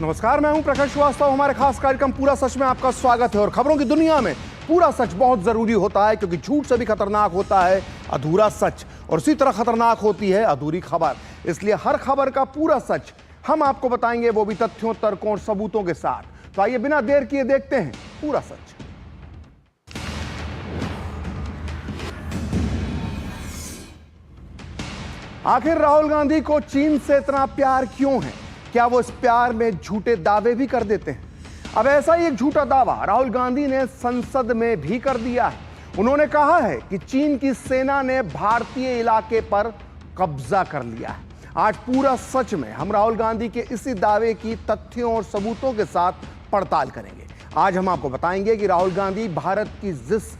नमस्कार, मैं हूं प्रकाश श्रीवास्तव। हमारे खास कार्यक्रम पूरा सच में आपका स्वागत है। और खबरों की दुनिया में पूरा सच बहुत जरूरी होता है, क्योंकि झूठ से भी खतरनाक होता है अधूरा सच, और उसी तरह खतरनाक होती है अधूरी खबर। इसलिए हर खबर का पूरा सच हम आपको बताएंगे, वो भी तथ्यों, तर्कों और सबूतों के साथ। तो आइए बिना देर किए देखते हैं पूरा सच। आखिर राहुल गांधी को चीन से इतना प्यार क्यों है? क्या वो इस प्यार में झूठे दावे भी कर देते हैं? अब ऐसा ही एक झूठा दावा राहुल गांधी ने संसद में भी कर दिया है। उन्होंने कहा है कि चीन की सेना ने भारतीय इलाके पर कब्जा कर लिया है। आज पूरा सच में हम राहुल गांधी के इसी दावे की तथ्यों और सबूतों के साथ पड़ताल करेंगे। आज हम आपको बताएंगे कि राहुल गांधी भारत की जिस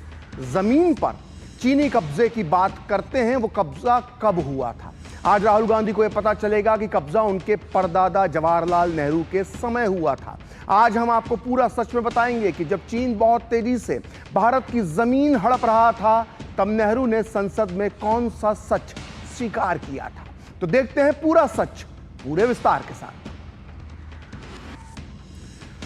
जमीन पर चीनी कब्जे की बात करते हैं, वो कब्जा कब हुआ था। आज राहुल गांधी को यह पता चलेगा कि कब्जा उनके परदादा जवाहरलाल नेहरू के समय हुआ था। आज हम आपको पूरा सच में बताएंगे कि जब चीन बहुत तेजी से भारत की जमीन हड़प रहा था, तब नेहरू ने संसद में कौन सा सच स्वीकार किया था। तो देखते हैं पूरा सच पूरे विस्तार के साथ।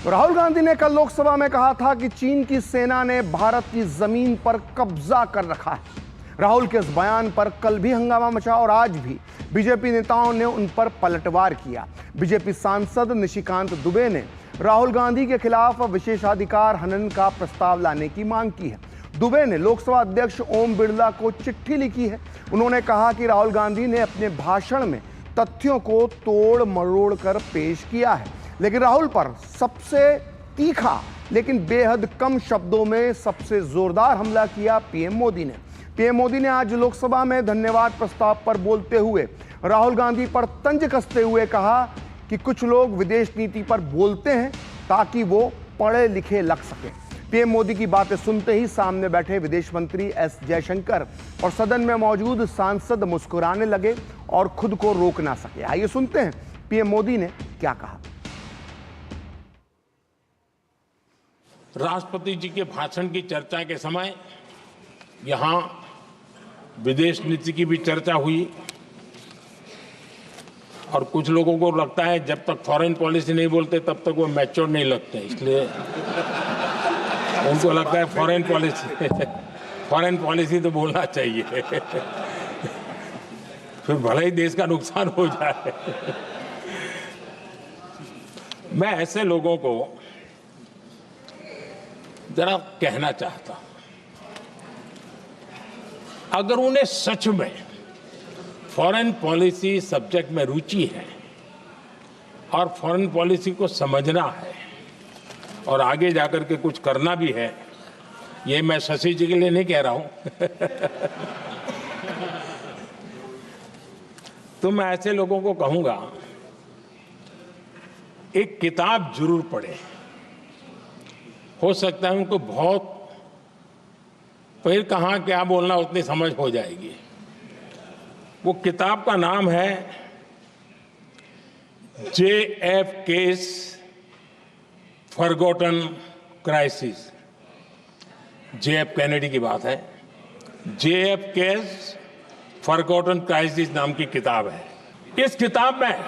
तो राहुल गांधी ने कल लोकसभा में कहा था कि चीन की सेना ने भारत की जमीन पर कब्जा कर रखा है। राहुल के इस बयान पर कल भी हंगामा मचा और आज भी बीजेपी नेताओं ने उन पर पलटवार किया। बीजेपी सांसद निशिकांत दुबे ने राहुल गांधी के खिलाफ विशेषाधिकार हनन का प्रस्ताव लाने की मांग की है। दुबे ने लोकसभा अध्यक्ष ओम बिरला को चिट्ठी लिखी है। उन्होंने कहा कि राहुल गांधी ने अपने भाषण में तथ्यों को तोड़ मरोड़ कर पेश किया है, लेकिन राहुल पर सबसे तीखा लेकिन बेहद कम शब्दों में सबसे जोरदार हमला किया पीएम मोदी ने। पीएम मोदी ने आज लोकसभा में धन्यवाद प्रस्ताव पर बोलते हुए राहुल गांधी पर तंज कसते हुए कहा कि कुछ लोग विदेश नीति पर बोलते हैं ताकि वो पढ़े लिखे लग सके। पीएम मोदी की बातें सुनते ही सामने बैठे विदेश मंत्री एस जयशंकर और सदन में मौजूद सांसद मुस्कुराने लगे और खुद को रोक ना सके। आइए सुनते हैं पीएम मोदी ने क्या कहा। राष्ट्रपति जी के भाषण की चर्चा के समय यहां विदेश नीति की भी चर्चा हुई, और कुछ लोगों को लगता है जब तक फॉरेन पॉलिसी नहीं बोलते तब तक वो मैच्योर नहीं लगते, इसलिए उनको लगता है फॉरेन पॉलिसी तो बोलना चाहिए फिर भले ही देश का नुकसान हो जाए। मैं ऐसे लोगों को जरा कहना चाहता हूं, अगर उन्हें सच में फॉरेन पॉलिसी सब्जेक्ट में रुचि है और फॉरेन पॉलिसी को समझना है और आगे जाकर के कुछ करना भी है, ये मैं शशि जी के लिए नहीं कह रहा हूं तो मैं ऐसे लोगों को कहूंगा, एक किताब जरूर पढ़ें। हो सकता है उनको बहुत फिर कहाँ क्या बोलना उतनी समझ हो जाएगी। वो किताब का नाम है JFK's forgotten crisis. JF Kennedy की बात है। JFK's फॉरगॉटन क्राइसिस नाम की किताब है। इस किताब में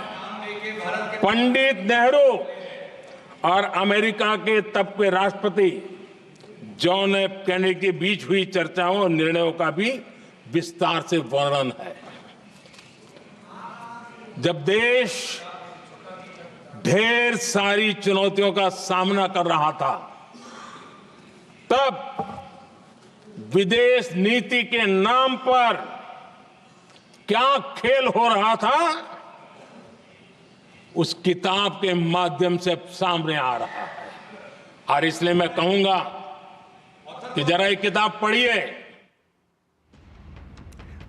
पंडित नेहरू और अमेरिका के तब के राष्ट्रपति जॉन एफ कैनेडी के बीच हुई चर्चाओं और निर्णयों का भी विस्तार से वर्णन है। जब देश ढेर सारी चुनौतियों का सामना कर रहा था, तब विदेश नीति के नाम पर क्या खेल हो रहा था, उस किताब के माध्यम से सामने आ रहा है। और इसलिए मैं कहूंगा कि जरा ये किताब पढ़िए।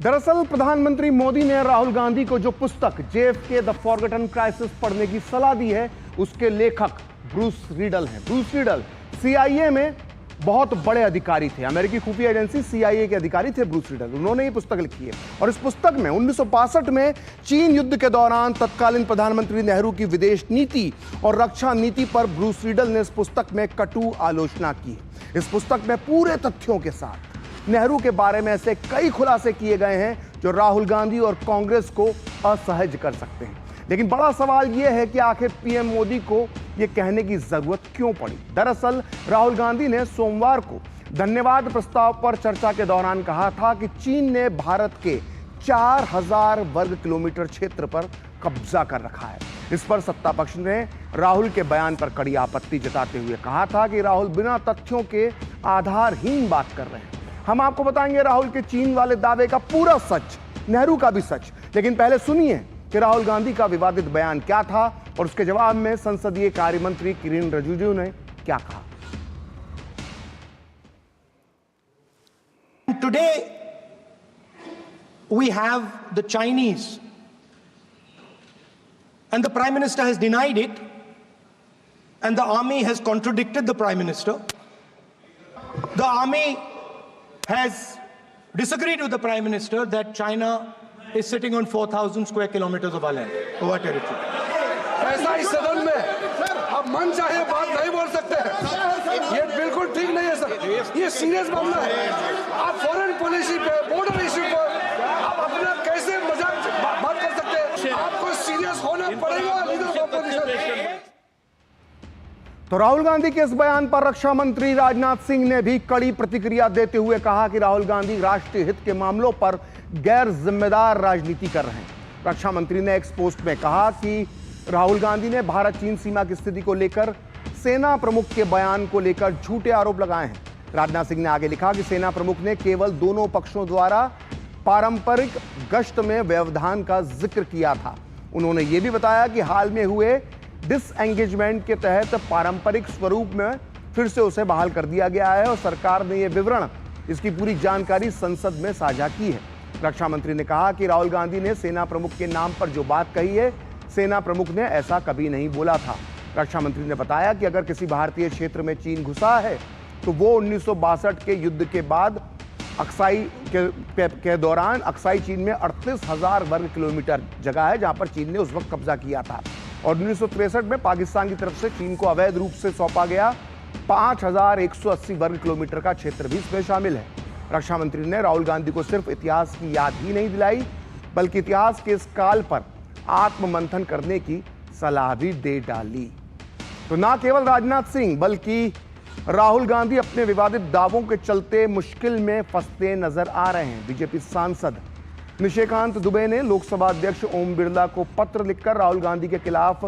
दरअसल प्रधानमंत्री मोदी ने राहुल गांधी को जो पुस्तक JFK द फॉरगॉटन क्राइसिस पढ़ने की सलाह दी है, उसके लेखक ब्रूस रीडल हैं। ब्रूस रीडल CIA में बहुत बड़े अधिकारी थे। अमेरिकी खुफिया एजेंसी CIA के अधिकारी थे ब्रूस रीडल। उन्होंने ये पुस्तक लिखी है, और इस पुस्तक में 1962 में चीन युद्ध के दौरान तत्कालीन प्रधानमंत्री नेहरू की विदेश नीति और रक्षा नीति पर ब्रूस रीडल ने इस पुस्तक में कटु आलोचना की है। इस पुस्तक में पूरे तथ्यों के साथ नेहरू के बारे में ऐसे कई खुलासे किए गए हैं जो राहुल गांधी और कांग्रेस को असहज कर सकते हैं। लेकिन बड़ा सवाल यह है कि आखिर पीएम मोदी को यह कहने की जरूरत क्यों पड़ी। दरअसल राहुल गांधी ने सोमवार को धन्यवाद प्रस्ताव पर चर्चा के दौरान कहा था कि चीन ने भारत के 4000 वर्ग किलोमीटर क्षेत्र पर कब्जा कर रखा है। इस पर सत्ता पक्ष ने राहुल के बयान पर कड़ी आपत्ति जताते हुए कहा था कि राहुल बिना तथ्यों के आधारहीन बात कर रहे हैं। हम आपको बताएंगे राहुल के चीन वाले दावे का पूरा सच, नेहरू का भी सच। लेकिन पहले सुनिए कि राहुल गांधी का विवादित बयान क्या था और उसके जवाब में संसदीय कार्य मंत्री किरेन रिजिजू ने क्या कहा। Today we have the Chinese, and the Prime Minister has denied it, and the army has contradicted the Prime Minister. The army has disagreed with the Prime Minister that China is sitting on 4,000 square kilometers of our land, of our territory. ऐसा इस सदन में अब मन चाहे बात नहीं बोल सकते हैं, ये बिल्कुल ठीक नहीं है सर। ये सीरियस मामला है। आप फॉरेन पॉलिसी पे, बॉर्डर इश्यू पर आप अपना कैसे मजाक बात कर सकते हैं? आपको सीरियस होना पड़ेगा लीडर ऑफ ऑपोजिशन। तो राहुल गांधी के इस बयान पर रक्षा मंत्री राजनाथ सिंह ने भी कड़ी प्रतिक्रिया देते हुए कहा कि राहुल गांधी राष्ट्रीय हित के मामलों पर गैर जिम्मेदार राजनीति कर रहे हैं। रक्षा मंत्री ने एक पोस्ट में कहा कि राहुल गांधी ने भारत चीन सीमा की स्थिति को लेकर सेना प्रमुख के बयान को लेकर झूठे आरोप लगाए हैं। राजनाथ सिंह ने आगे लिखा कि सेना प्रमुख ने केवल दोनों पक्षों द्वारा पारंपरिक गश्त में व्यवधान का जिक्र किया था। उन्होंने यह भी बताया कि हाल में हुए डिसएंगेजमेंट के तहत पारंपरिक स्वरूप में फिर से उसे बहाल कर दिया गया है और सरकार ने यह विवरण, इसकी पूरी जानकारी संसद में साझा की है। रक्षा मंत्री ने कहा कि राहुल गांधी ने सेना प्रमुख के नाम पर जो बात कही है, सेना प्रमुख ने ऐसा कभी नहीं बोला था। रक्षा मंत्री ने बताया कि अगर किसी भारतीय क्षेत्र में चीन घुसा है तो वो 1962 के युद्ध के बाद अक्साई के दौरान अक्साई चीन में 38,000 वर्ग किलोमीटर जगह है जहां पर चीन ने उस वक्त कब्जा किया था और 1963 में पाकिस्तान की तरफ से चीन को अवैध रूप से सौंपा गया 5,180 वर्ग किलोमीटर का क्षेत्र भी इसमें शामिल है। रक्षा मंत्री ने राहुल गांधी को सिर्फ इतिहास की याद ही नहीं दिलाई बल्कि इतिहास के इस काल पर आत्ममंथन करने की सलाह भी दे डाली। तो ना केवल राजनाथ सिंह बल्कि राहुल गांधी अपने विवादित दावों के चलते मुश्किल में फंसते नजर आ रहे हैं। बीजेपी सांसद निशिकांत दुबे ने लोकसभा अध्यक्ष ओम बिरला को पत्र लिखकर राहुल गांधी के खिलाफ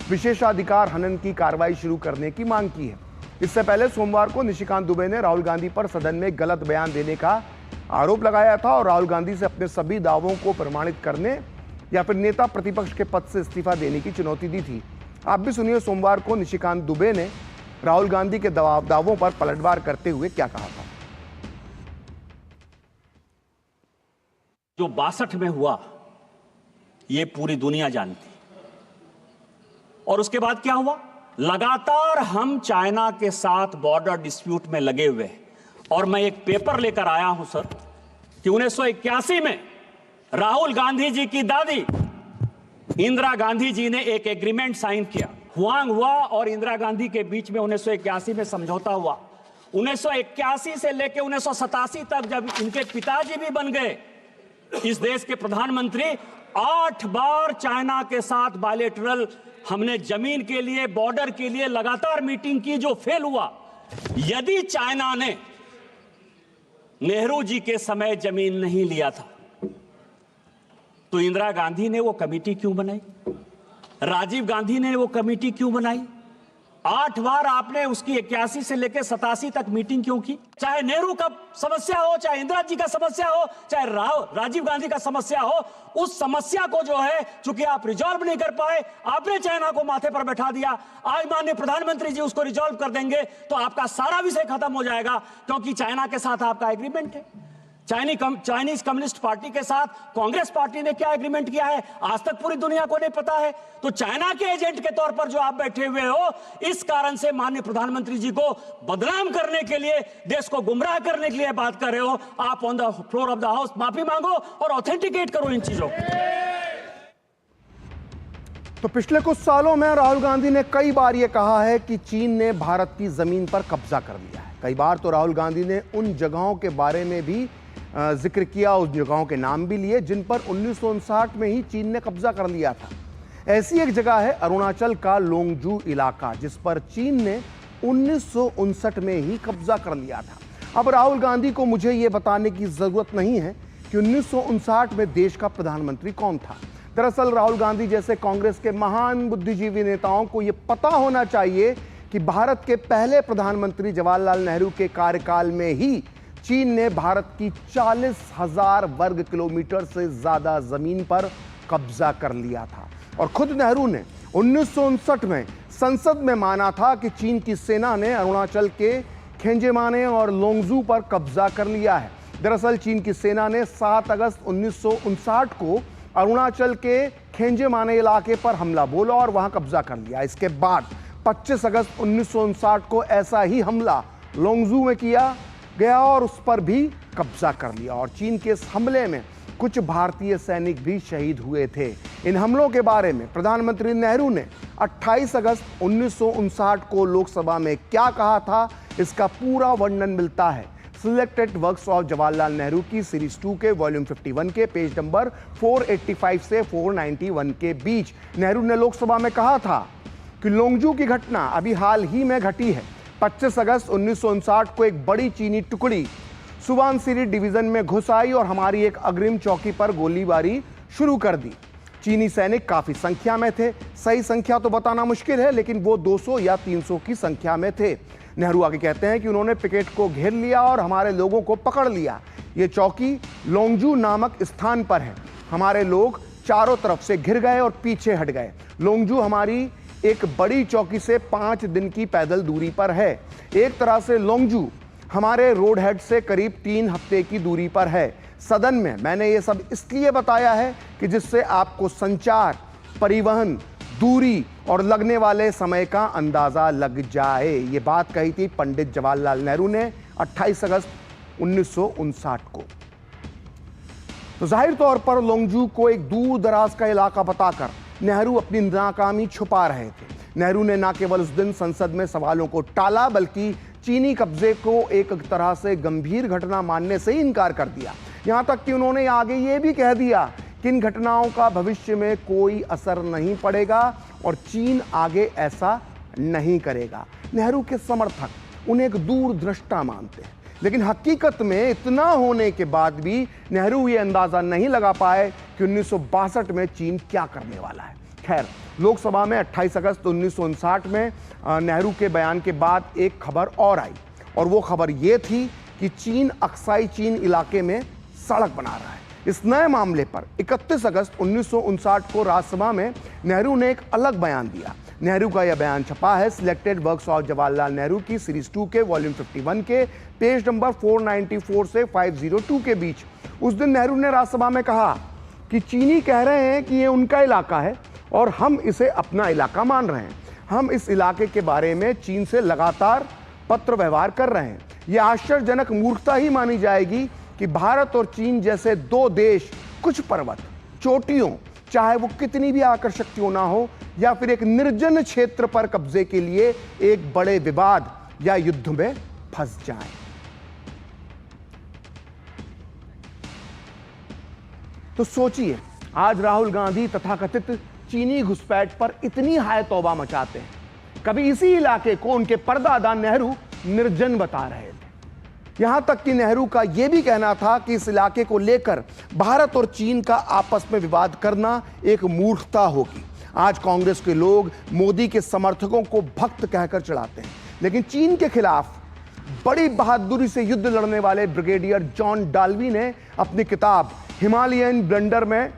विशेषाधिकार हनन की कार्रवाई शुरू करने की मांग की है। इससे पहले सोमवार को निशिकांत दुबे ने राहुल गांधी पर सदन में गलत बयान देने का आरोप लगाया था और राहुल गांधी से अपने सभी दावों को प्रमाणित करने या फिर नेता प्रतिपक्ष के पद से इस्तीफा देने की चुनौती दी थी। आप भी सुनिए सोमवार को निशिकांत दुबे ने राहुल गांधी के दावों पर पलटवार करते हुए क्या कहा था। जो 62 में हुआ ये पूरी दुनिया जानती, और उसके बाद क्या हुआ? लगातार हम चाइना के साथ बॉर्डर डिस्प्यूट में लगे हुए हैं और मैं एक पेपर लेकर आया हूं सर कि 1981 में राहुल गांधी जी की दादी इंदिरा गांधी जी ने एक एग्रीमेंट साइन किया। हुआंग हुआ और इंदिरा गांधी के बीच में 1981 में समझौता हुआ। 1981 से लेकर 1987 तक जब इनके पिताजी भी बन गए इस देश के प्रधानमंत्री, 8 बार चाइना के साथ बायलैटरल हमने जमीन के लिए, बॉर्डर के लिए लगातार मीटिंग की जो फेल हुआ। यदि चाइना ने नेहरू जी के समय जमीन नहीं लिया था तो इंदिरा गांधी ने वो कमेटी क्यों बनाई? राजीव गांधी ने वो कमेटी क्यों बनाई? 8 बार आपने उसकी 81 से लेकर 87 तक मीटिंग क्यों की? चाहे नेहरू का समस्या हो, चाहे इंदिरा जी का समस्या हो, चाहे राजीव गांधी का समस्या हो, उस समस्या को जो है चूंकि आप रिजॉल्व नहीं कर पाए, आपने चाइना को माथे पर बैठा दिया। आज माननीय प्रधानमंत्री जी उसको रिजॉल्व कर देंगे तो आपका सारा विषय खत्म हो जाएगा, क्योंकि चाइना के साथ आपका एग्रीमेंट है। चाइनीज कम्युनिस्ट पार्टी के साथ कांग्रेस पार्टी ने क्या एग्रीमेंट किया है आज तक पूरी दुनिया को नहीं पता है। तो चाइना के एजेंट के तौर पर जो आप बैठे हुए हो, इस कारण से माननीय प्रधानमंत्री जी को बदनाम करने के लिए, देश को गुमराह करने के लिए बात कर रहे हो। आप on the floor of the house माफी मांगो और ऑथेंटिकेट करो इन चीजों को। तो पिछले कुछ सालों में राहुल गांधी ने कई बार यह कहा है कि चीन ने भारत की जमीन पर कब्जा कर लिया है। कई बार तो राहुल गांधी ने उन जगहों के बारे में भी जिक्र किया, उस जगहों के नाम भी लिए जिन पर 1959 में ही चीन ने कब्जा कर लिया था। ऐसी एक जगह है अरुणाचल का लोंगजू इलाका, जिस पर चीन ने 1959 में ही कब्जा कर लिया था। अब राहुल गांधी को मुझे यह बताने की जरूरत नहीं है कि 1959 में देश का प्रधानमंत्री कौन था। दरअसल राहुल गांधी जैसे कांग्रेस के महान बुद्धिजीवी नेताओं को यह पता होना चाहिए कि भारत के पहले प्रधानमंत्री जवाहरलाल नेहरू के कार्यकाल में ही चीन ने भारत की 40,000 वर्ग किलोमीटर से ज्यादा जमीन पर कब्जा कर लिया था। और खुद नेहरू ने 1959 में संसद में माना था कि चीन की सेना ने अरुणाचल के खेंजेमाने और लोंगजू पर कब्जा कर लिया है। दरअसल चीन की सेना ने 7 अगस्त 1959 को अरुणाचल के खेंजेमाने इलाके पर हमला बोला और वहां कब्जा कर लिया। इसके बाद 25 अगस्त 1959 को ऐसा ही हमला लोंगजू में किया गया और उस पर भी कब्जा कर लिया। और चीन के इस हमले में कुछ भारतीय सैनिक भी शहीद हुए थे। इन हमलों के बारे में प्रधानमंत्री नेहरू ने 28 अगस्त 1959 को लोकसभा में क्या कहा था, इसका पूरा वर्णन मिलता है selected works of Jawaharlal Nehru की सीरीज 2 के वॉल्यूम 51 के पेज नंबर 485 से 491 के बीच। नेहरू ने लोकसभा में कहा था कि लोंगजू की घटना अभी हाल ही में घटी है। 25 अगस्त 1959 को एक बड़ी चीनी टुकड़ी सुबानसिरी डिवीजन में घुस आई और हमारी एक अग्रिम चौकी पर गोलीबारी शुरू कर दी। चीनी सैनिक काफी संख्या में थे, सही संख्या तो बताना मुश्किल है, लेकिन वो 200 या 300 की संख्या में थे। नेहरू आगे कहते हैं कि उन्होंने पिकेट को घेर लिया और हमारे लोगों को पकड़ लिया। ये चौकी लोंगजू नामक स्थान पर है। हमारे लोग चारों तरफ से घिर गए और पीछे हट गए। लोंगजू हमारी एक बड़ी चौकी से 5 दिन की पैदल दूरी पर है। एक तरह से लोंगजू हमारे रोड हेड से करीब 3 हफ्ते की दूरी पर है। सदन में मैंने ये सब इसलिए बताया है कि जिससे आपको संचार, परिवहन, दूरी और लगने वाले समय का अंदाजा लग जाए। ये बात कही थी पंडित जवाहरलाल नेहरू ने 28 अगस्त 1959 को। तो जाहिर तौर पर लोंगजू को एक दूर दराज का इलाका बताकर नेहरू अपनी नाकामी छुपा रहे थे। नेहरू ने न केवल उस दिन संसद में सवालों को टाला, बल्कि चीनी कब्जे को एक तरह से गंभीर घटना मानने से ही इनकार कर दिया। यहां तक कि उन्होंने आगे ये भी कह दिया कि इन घटनाओं का भविष्य में कोई असर नहीं पड़ेगा और चीन आगे ऐसा नहीं करेगा। नेहरू के समर्थक उन्हें एक दूरदृष्टा मानते हैं, लेकिन हकीकत में इतना होने के बाद भी नेहरू ये अंदाजा नहीं लगा पाए कि 1962 में चीन क्या करने वाला है। खैर, लोकसभा में 28 अगस्त 1959 में नेहरू के बयान के बाद एक खबर और आई, और वो खबर ये थी कि चीन अक्साई चीन इलाके में सड़क बना रहा है। इस नए मामले पर 31 अगस्त 1959 को राज्यसभा में नेहरू ने एक अलग बयान दिया। नेहरू का यह बयान छपा है selected works of Jawaharlal Nehru की सीरीज 2 के वॉल्यूम 51 के पेज नंबर 494 से 502 के बीच। उस दिन नेहरू ने राज्यसभा में कहा कि चीनी कह रहे हैं कि ये उनका इलाका है और हम इसे अपना इलाका मान रहे हैं। हम इस इलाके के बारे में चीन से लगातार पत्र व्यवहार कर रहे हैं। यह आश्चर्यजनक मूर्खता ही मानी जाएगी कि भारत और चीन जैसे दो देश कुछ पर्वत, चोटियों, चाहे वो कितनी भी आकर्षक क्यों ना हो, या फिर एक निर्जन क्षेत्र पर कब्जे के लिए एक बड़े विवाद या युद्ध में फंस जाएं। तो सोचिए, आज राहुल गांधी तथाकथित चीनी घुसपैठ पर इतनी हाय तौबा मचाते हैं, कभी इसी इलाके को उनके परदादा नेहरू निर्जन बता रहे थे। यहां तक कि नेहरू का यह भी कहना था कि इस इलाके को लेकर भारत और चीन का आपस में विवाद करना एक मूर्खता होगी। आज कांग्रेस के लोग मोदी के समर्थकों को भक्त कहकर चढ़ाते हैं, लेकिन चीन के खिलाफ बड़ी बहादुरी से युद्ध लड़ने वाले ब्रिगेडियर जॉन डाल्वी ने अपनी किताब हिमालयन ब्लंडर में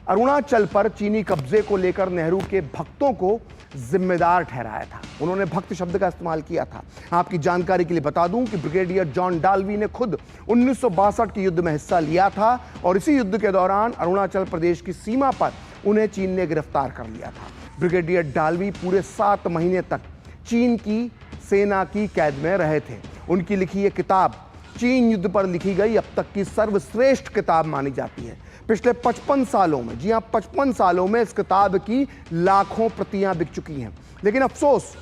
अरुणाचल पर चीनी कब्जे को लेकर नेहरू के भक्तों को जिम्मेदार ठहराया था। उन्होंने भक्त शब्द का इस्तेमाल किया था। आपकी जानकारी के लिए बता दूं कि ब्रिगेडियर जॉन डाल्वी ने खुद 1962 के युद्ध में हिस्सा लिया था और इसी युद्ध के दौरान अरुणाचल प्रदेश की सीमा पर उन्हें चीन ने गिरफ्तार कर लिया था। ब्रिगेडियर डाल्वी पूरे 7 महीने तक चीन की सेना की कैद में रहे थे। उनकी लिखी ये किताब चीन युद्ध पर लिखी गई अब तक की सर्वश्रेष्ठ किताब मानी जाती है। पिछले 55 सालों में, जी हां, 55 सालों में इस किताब की लाखों प्रतियां बिक चुकी हैं। लेकिन अफसोस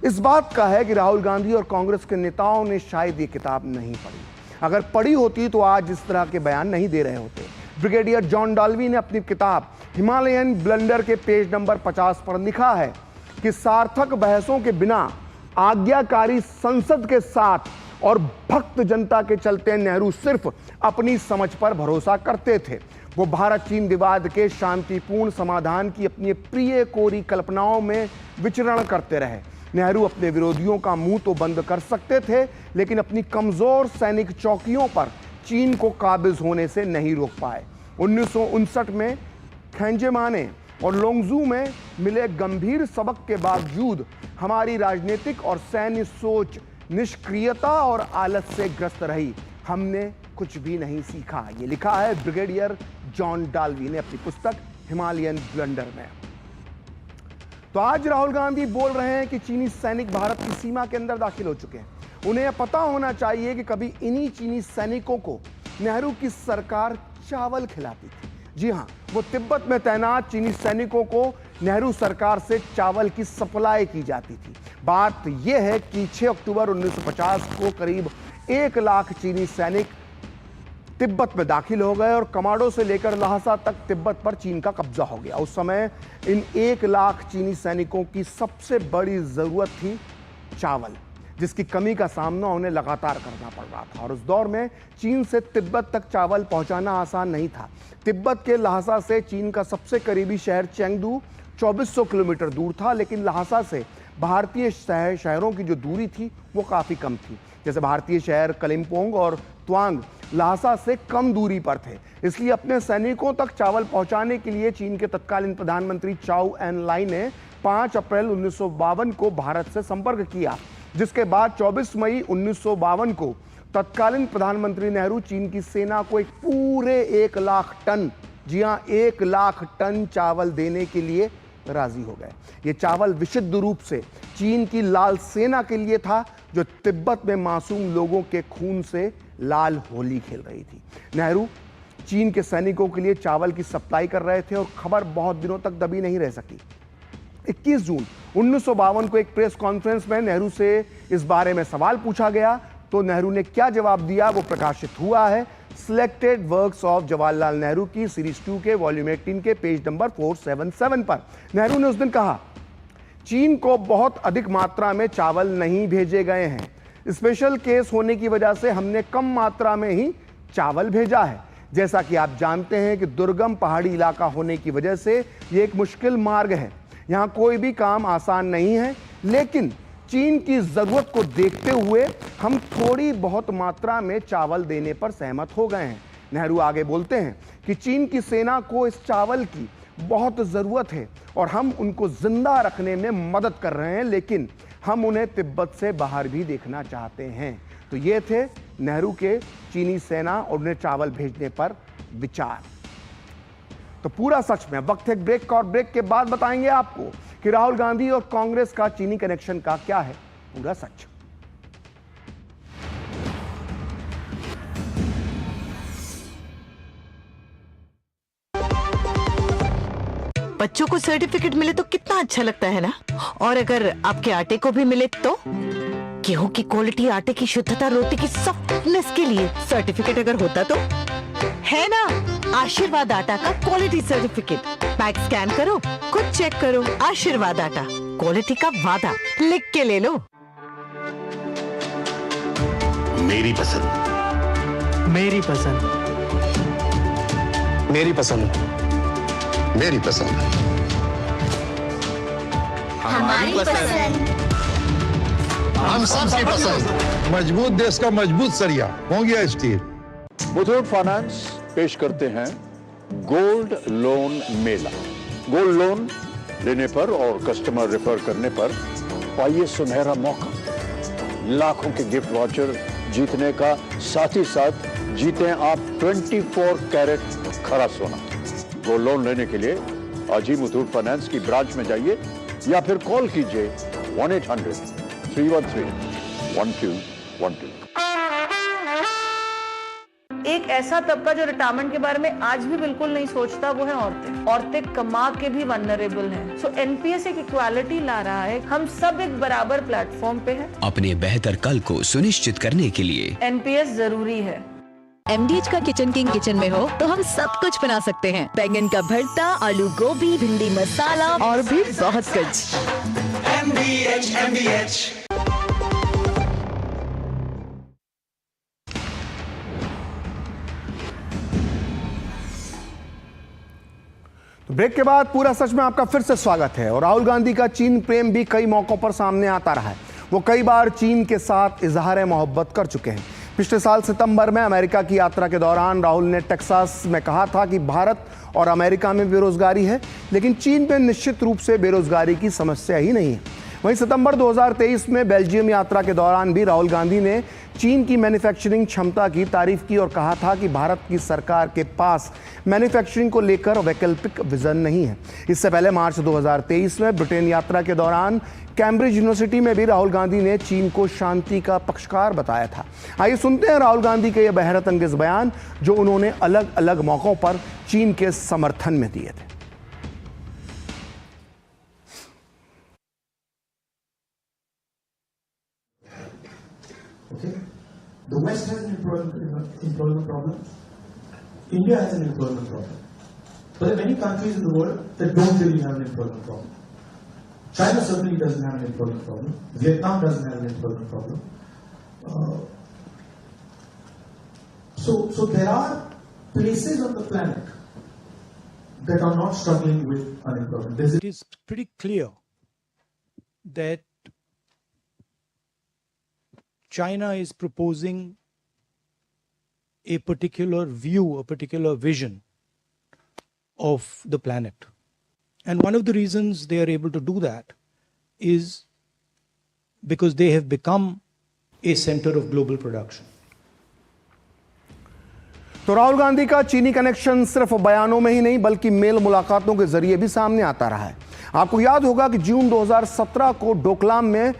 इस बात का है कि राहुल गांधी और कांग्रेस के नेताओं ने शायद ये किताब नहीं पढ़ी। अगर पढ़ी होती तो आज इस तरह के बयान नहीं दे रहे होते। ब्रिगेडियर जॉन डाल्वी ने अपनी किताब हिमालयन ब्लंडर के पेज नंबर 50 पर लिखा है कि सार्थक बहसों के बिना, आज्ञाकारी संसद के साथ और भक्त जनता के चलते नेहरू सिर्फ अपनी समझ पर भरोसा करते थे। वो भारत चीन विवाद के शांतिपूर्ण समाधान की अपनी प्रिय कोरी कल्पनाओं में विचरण करते रहे। नेहरू अपने विरोधियों का मुंह तो बंद कर सकते थे, लेकिन अपनी कमजोर सैनिक चौकियों पर चीन को काबिज होने से नहीं रोक पाए। 1959 में खैंजेमाने और लोंगजू में मिले गंभीर सबक के बावजूद हमारी राजनीतिक और सैन्य सोच निष्क्रियता और आलस से ग्रस्त रही। हमने कुछ भी नहीं सीखा। ये लिखा है ब्रिगेडियर जॉन डाल्वी ने अपनी पुस्तक हिमालयन ब्लंडर में। तो आज राहुल गांधी बोल रहे हैं कि चीनी सैनिक भारत की सीमा के अंदर दाखिल हो चुके हैं। उन्हें यह पता होना चाहिए कि कभी इन्हीं चीनी सैनिकों को नेहरू की सरकार चावल खिलाती थी। जी हां, वो तिब्बत में तैनात चीनी सैनिकों को नेहरू सरकार से चावल की सप्लाई की जाती थी। बात यह है कि 6 अक्टूबर 1950 को करीब 1 लाख चीनी सैनिक तिब्बत में दाखिल हो गए और कमाडो से लेकर लहासा तक तिब्बत पर चीन का कब्जा हो गया। उस समय इन 1 लाख चीनी सैनिकों की सबसे बड़ी जरूरत थी चावल, जिसकी कमी का सामना उन्हें लगातार करना पड़ रहा था। और उस दौर में चीन से तिब्बत तक चावल पहुंचाना आसान नहीं था। तिब्बत के लहासा से चीन का सबसे करीबी शहर चेंगडू 2400 किलोमीटर दूर था, लेकिन लहासा से भारतीय शहरों की जो दूरी थी वो काफ़ी कम थी। जैसे भारतीय शहर कलिम्पोंग और त्वांग लहासा से कम दूरी पर थे। इसलिए अपने सैनिकों तक चावल पहुंचाने के लिए चीन के तत्कालीन प्रधानमंत्री चाउ एन लाई ने 5 अप्रैल 1952 को भारत से संपर्क किया, जिसके बाद 24 मई 1952 को तत्कालीन प्रधानमंत्री नेहरू चीन की सेना को एक पूरे 1 लाख टन, जी हां 1 लाख टन चावल देने के लिए राजी हो गए। ये चावल विशुद्ध रूप से चीन की लाल सेना के लिए था, जो तिब्बत में मासूम लोगों के खून से लाल होली खेल रही थी। नेहरू चीन के सैनिकों के लिए चावल की सप्लाई कर रहे थे और खबर बहुत दिनों तक दबी नहीं रह सकी। 21 जून 1952 को एक प्रेस कॉन्फ्रेंस में नेहरू से इस बारे में सवाल पूछा गया, तो नेहरू ने क्या जवाब दिया वो प्रकाशित हुआ है selected works of Jawaharlal Nehru की सीरीज 2 के वॉल्यूम 18 के पेज नंबर 477 पर। नेहरू ने उस दिन कहा, चीन को बहुत अधिक मात्रा में चावल नहीं भेजे गए हैं। स्पेशल केस होने की वजह से हमने कम मात्रा में ही चावल भेजा है। जैसा कि आप जानते हैं कि दुर्गम पहाड़ी इलाका होने की वजह से ये एक मुश्किल मार्ग है। यहाँ कोई भी काम आसान नहीं है, लेकिन चीन की जरूरत को देखते हुए हम थोड़ी बहुत मात्रा में चावल देने पर सहमत हो गए हैं। नेहरू आगे बोलते हैं कि चीन की सेना को इस चावल की बहुत जरूरत है और हम उनको जिंदा रखने में मदद कर रहे हैं, लेकिन हम उन्हें तिब्बत से बाहर भी देखना चाहते हैं। तो ये थे नेहरू के चीनी सेना और उन्हें चावल भेजने पर विचार। तो पूरा सच में वक्त है ब्रेक का, और ब्रेक के बाद बताएंगे आपको कि राहुल गांधी और कांग्रेस का चीनी कनेक्शन का क्या है पूरा सच। बच्चों को सर्टिफिकेट मिले तो कितना अच्छा लगता है ना। और अगर आपके आटे को भी मिले तो, गेहूं की क्वालिटी, आटे की शुद्धता, रोटी की सॉफ्टनेस के लिए सर्टिफिकेट अगर होता तो, है ना आशीर्वाद आटा का क्वालिटी सर्टिफिकेट। पैक स्कैन करो, खुद चेक करो। आशीर्वाद आटा, क्वालिटी का वादा, लिख के ले लो। मेरी पसंद, मेरी पसंद, मेरी पसंद, मेरी पसंद, हमारी पसंद, हम सबकी पसंद। मजबूत देश का मजबूत सरिया हो गया स्टील। मुथूट फाइनेंस पेश करते हैं गोल्ड लोन मेला। गोल्ड लोन लेने पर और कस्टमर रेफर करने पर पाइए सुनहरा मौका, लाखों के गिफ्ट वाउचर जीतने का, साथ ही साथ जीते आप 24 कैरेट खरा सोना। गोल्ड लोन लेने के लिए आज ही मुथूट फाइनेंस की ब्रांच में जाइए या फिर कॉल कीजिए 1-800-313-1212। एक ऐसा तबका जो रिटायरमेंट के बारे में आज भी बिल्कुल नहीं सोचता, वो है औरतें। औरतें कमा के भी वल्नरेबल हैं। सो एनपीएस एक इक्वालिटी ला रहा है। हम सब एक बराबर प्लेटफॉर्म पे हैं। अपने बेहतर कल को सुनिश्चित करने के लिए एनपीएस जरूरी है। MDH का किचन किंग किचन में हो तो हम सब कुछ बना सकते हैं। बैंगन का भरता, आलू गोभी, भिंडी मसाला और भी बहुत कुछ। MDH। ब्रेक के बाद पूरा सच में आपका फिर से स्वागत है। और राहुल गांधी का चीन प्रेम भी कई मौकों पर सामने आता रहा है। वो कई बार चीन के साथ इजहार मोहब्बत कर चुके हैं। पिछले साल सितंबर में अमेरिका की यात्रा के दौरान राहुल ने टेक्सास में कहा था कि भारत और अमेरिका में बेरोजगारी है, लेकिन चीन में निश्चित रूप से बेरोजगारी की समस्या ही नहीं है। वहीं सितंबर 2023 में बेल्जियम यात्रा के दौरान भी राहुल गांधी ने चीन की मैन्युफैक्चरिंग क्षमता की तारीफ की और कहा था कि भारत की सरकार के पास मैन्युफैक्चरिंग को लेकर वैकल्पिक विजन नहीं है। इससे पहले मार्च 2023 में ब्रिटेन यात्रा के दौरान कैम्ब्रिज यूनिवर्सिटी में भी राहुल गांधी ने चीन को शांति का पक्षकार बताया था। आइए सुनते हैं राहुल गांधी के ये बहरत अंगेज बयान जो उन्होंने अलग अलग मौकों पर चीन के समर्थन में दिए थे। Okay? The West has an employment problem. India has an employment problem. But there are many countries in the world that don't really have an employment problem. China certainly doesn't have an employment problem. Vietnam doesn't have an employment problem. So there are places on the planet that are not struggling with unemployment. It is pretty clear that China is proposing a particular view, a particular vision of the planet. And one of the reasons they are able to do that is because they have become a center of global production. तो राहुल गांधी का चीनी connection सिर्फ बयानों में ही नहीं बल्कि mail मुलाकातों के जरिए भी सामने आता रहा है। आपको याद होगा कि जून 2017 को डोकलाम में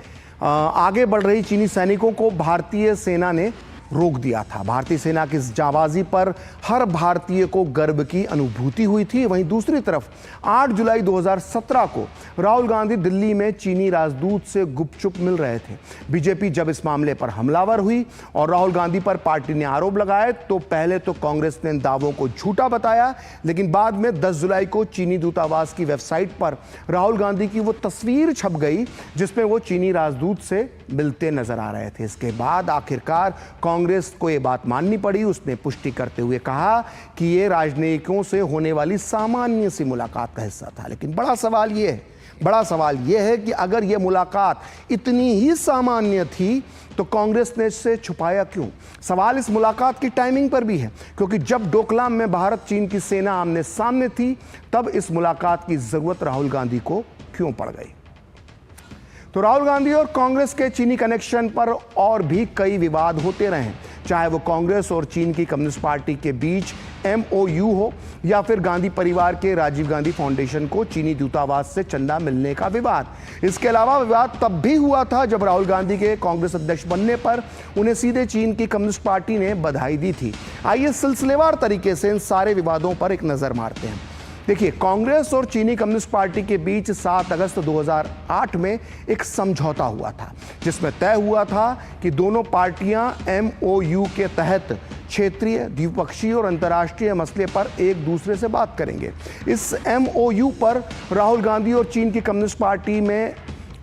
आगे बढ़ रही चीनी सैनिकों को भारतीय सेना ने रोक दिया था। भारतीय सेना की इस जाबाजी पर हर भारतीय को गर्व की अनुभूति हुई थी। वहीं दूसरी तरफ 8 जुलाई 2017 को राहुल गांधी दिल्ली में चीनी राजदूत से गुपचुप मिल रहे थे। बीजेपी जब इस मामले पर हमलावर हुई और राहुल गांधी पर पार्टी ने आरोप लगाए तो पहले तो कांग्रेस ने दावों को झूठा बताया, लेकिन बाद में 10 जुलाई को चीनी दूतावास की वेबसाइट पर राहुल गांधी की वो तस्वीर छप गई जिसमें वो चीनी राजदूत से मिलते नजर आ रहे थे। इसके बाद आखिरकार कांग्रेस को यह बात माननी पड़ी। उसने पुष्टि करते हुए कहा कि यह राजनयिकों से होने वाली सामान्य सी मुलाकात का हिस्सा था। लेकिन बड़ा सवाल यह है कि अगर यह मुलाकात इतनी ही सामान्य थी तो कांग्रेस ने इससे छुपाया क्यों? सवाल इस मुलाकात की टाइमिंग पर भी है, क्योंकि जब डोकलाम में भारत चीन की सेना आमने सामने थी तब इस मुलाकात की जरूरत राहुल गांधी को क्यों पड़ गई? तो राहुल गांधी और कांग्रेस के चीनी कनेक्शन पर और भी कई विवाद होते रहे, चाहे वो कांग्रेस और चीन की कम्युनिस्ट पार्टी के बीच MOU हो या फिर गांधी परिवार के राजीव गांधी फाउंडेशन को चीनी दूतावास से चंदा मिलने का विवाद। इसके अलावा विवाद तब भी हुआ था जब राहुल गांधी के कांग्रेस अध्यक्ष बनने पर उन्हें सीधे चीन की कम्युनिस्ट पार्टी ने बधाई दी थी। आइए सिलसिलेवार तरीके से इन सारे विवादों पर एक नजर मारते हैं। देखिए, कांग्रेस और चीनी कम्युनिस्ट पार्टी के बीच 7 अगस्त 2008 में एक समझौता हुआ था जिसमें तय हुआ था कि दोनों पार्टियां MOU के तहत क्षेत्रीय, द्विपक्षीय और अंतर्राष्ट्रीय मसले पर एक दूसरे से बात करेंगे। इस MOU पर राहुल गांधी और चीन की कम्युनिस्ट पार्टी में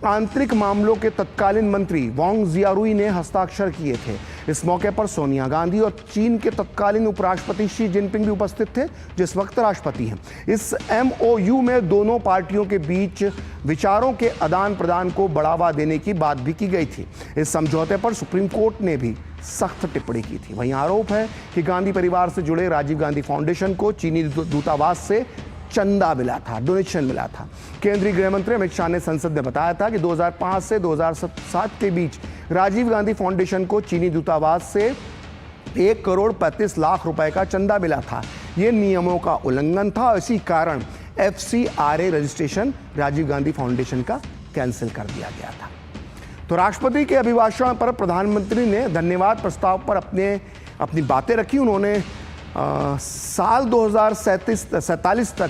आंतरिक मामलों के तत्कालीन मंत्री वांग जियारुई ने हस्ताक्षर किए थे। इस मौके पर सोनिया गांधी और चीन के तत्कालीन उपराष्ट्रपति शी जिनपिंग भी उपस्थित थे, जिस वक्त राष्ट्रपति हैं। इस MOU में दोनों पार्टियों के बीच विचारों के आदान प्रदान को बढ़ावा देने की बात भी की गई थी। इस समझौते पर सुप्रीम कोर्ट ने भी सख्त टिप्पणी की थी। वहीं आरोप है कि गांधी परिवार से जुड़े राजीव गांधी फाउंडेशन को चीनी दूतावास से चंदा मिला था, डोनेशन मिला था। केंद्रीय गृह मंत्री अमित शाह ने संसद में बताया था कि 2005 से 2007 के बीच राजीव गांधी फाउंडेशन को चीनी दूतावास से 1 करोड़ 35 लाख रुपए का चंदा मिला था। यह नियमों का उल्लंघन था और इसी कारण FCRA registration Rajiv Gandhi foundation का कैंसिल कर दिया गया था। तो राष्ट्रपति के अभिभाषण पर प्रधानमंत्री ने धन्यवाद प्रस्ताव पर अपनी बातें रखी। उन्होंने साल 2047 तक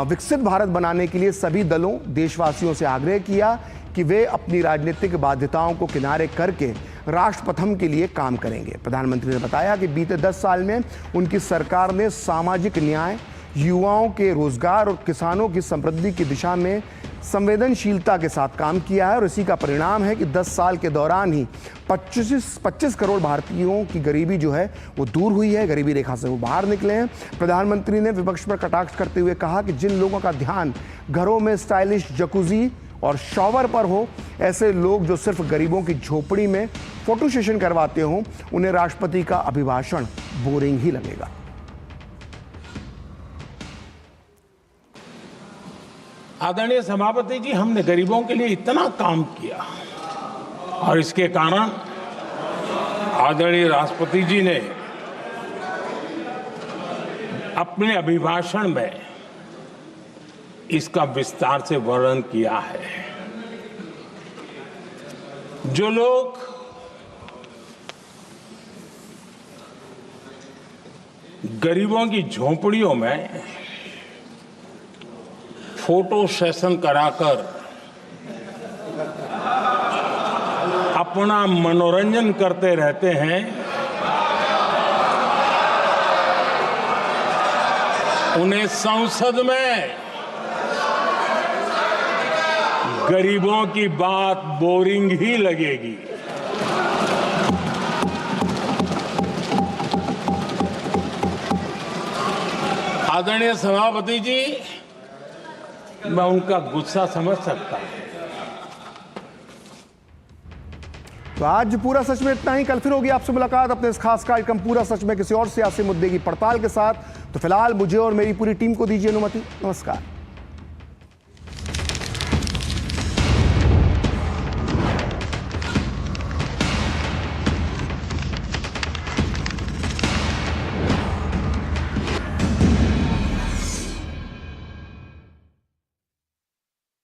विकसित भारत बनाने के लिए सभी दलों, देशवासियों से आग्रह किया कि वे अपनी राजनीतिक बाध्यताओं को किनारे करके राष्ट्रप्रथम के लिए काम करेंगे। प्रधानमंत्री ने बताया कि बीते 10 साल में उनकी सरकार ने सामाजिक न्याय, युवाओं के रोजगार और किसानों की समृद्धि की दिशा में संवेदनशीलता के साथ काम किया है और इसी का परिणाम है कि 10 साल के दौरान ही 25 करोड़ भारतीयों की गरीबी जो है वो दूर हुई है, गरीबी रेखा से वो बाहर निकले हैं। प्रधानमंत्री ने विपक्ष पर कटाक्ष करते हुए कहा कि जिन लोगों का ध्यान घरों में स्टाइलिश जकूजी और शॉवर पर हो, ऐसे लोग जो सिर्फ गरीबों की झोपड़ी में फोटो सेशन करवाते हों, उन्हें राष्ट्रपति का अभिभाषण बोरिंग ही लगेगा। आदरणीय सभापति जी, हमने गरीबों के लिए इतना काम किया और इसके कारण आदरणीय राष्ट्रपति जी ने अपने अभिभाषण में इसका विस्तार से वर्णन किया है। जो लोग गरीबों की झोंपड़ियों में फोटो सेशन कराकर अपना मनोरंजन करते रहते हैं, उन्हें संसद में गरीबों की बात बोरिंग ही लगेगी। आदरणीय सभापति जी, मैं उनका गुस्सा समझ सकता हूं। तो आज पूरा सच में इतना ही। कल फिर होगी आपसे मुलाकात अपने इस खास कार्यक्रम पूरा सच में किसी और सियासी मुद्दे की पड़ताल के साथ। तो फिलहाल मुझे और मेरी पूरी टीम को दीजिए अनुमति। नमस्कार।